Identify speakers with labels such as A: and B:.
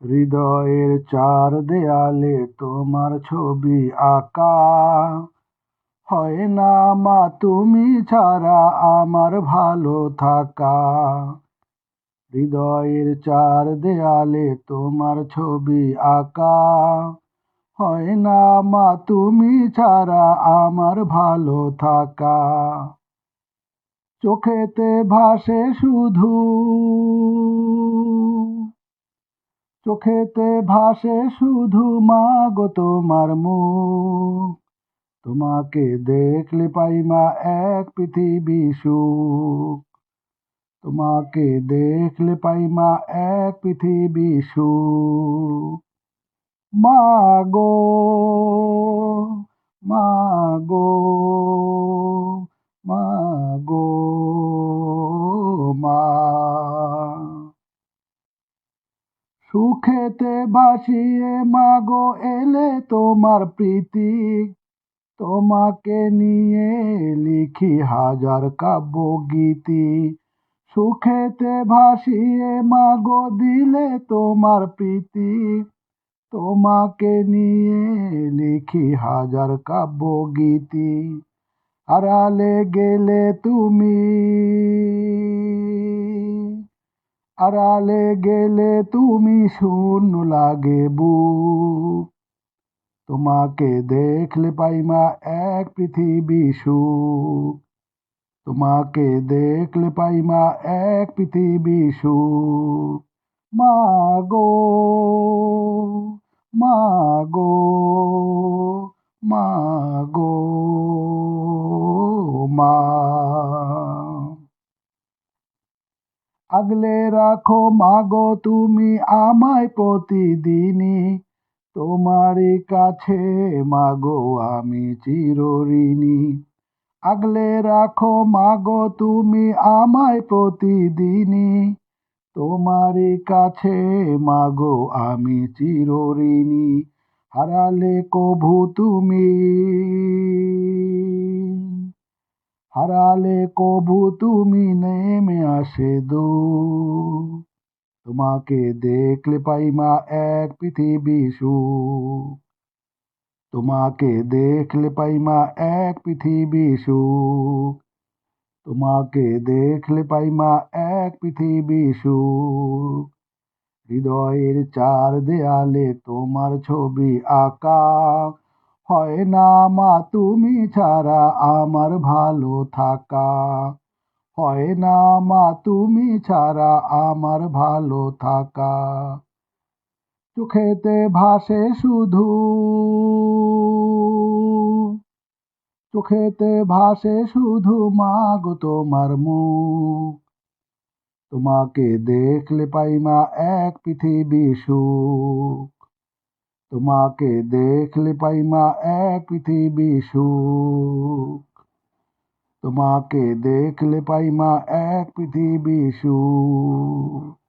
A: হৃদয়ের চার দেয়ালে তোমার ছবি আঁকা, হয় না মা তুমি ছাড়া আমার ভালো থাকা। হৃদয়ের চার দেয়ালে তোমার ছবি আঁকা, হয় না মা তুমি ছাড়া আমার ভালো থাকা। চোখেতে ভাসে শুধু, চোখেতে ভাসে শুধু মা গো তোমার মুখ। তোমাকে দেখলে পাই মা এক পৃথিবী সুখ। তোমাকে দেখলে পাই মা এক পৃথিবী সুখ। মা গো, মা গো, মা গো, মা। সুখেতে ভাসিয়ে মাগো এলে তোমার প্রীতি, তোমাকে নিয়ে লিখি হাজার কাব্যগীতি। সুখেতে ভাসিয়ে মাগো দিলে তোমার প্রীতি, তোমাকে নিয়ে লিখি হাজার কাব্যগীতি। আড়ালে গেলে তুমি, আড়ালে গেলে তুমি শূন্য লাগে বুক। তোমাকে দেখলে পাই মা এক পৃথিবী সুখ। তোমাকে দেখলে পাই মা এক পৃথিবী সুখ। মা গো, মা গো, মা গো, মা। আগলে রাখো মাগো তুমি আমায় প্রতিদিনই, তোমারই কাছে মাগো আমি চিরঋণী। আগলে রাখো মাগো তুমি আমায় প্রতিদিনই, তোমারই কাছে মাগো আমি চিরঋণী। হারালে কভু তুমি, হারালে কভু তুমি নেমে আসে দূর। তোমাকে দেখলে পাই মা এক পৃথিবী সুখ। তোমাকে দেখলে পাই মা এক পৃথিবী সুখ। তোমাকে দেখলে পাই মা এক পৃথিবী সুখ। হৃদয়ের চার দেয়ালে তোমার ছবি আঁকা, হয় না মা তুমি ছাড়া আমার ভালো থাকা। হয় না মা তুমি ছাড়া আমার ভালো থাকা। চোখেতে ভাসে শুধু, চোখেতে ভাসে শুধু মা গো তোমার মুখ। তোমাকে দেখলে পাই মা এক পৃথিবী সুখ। তোমাকে দেখলে পাই মা এক পৃথিবী সুখ। তোমাকে দেখলে পাই মা এক পৃথিবী সুখ।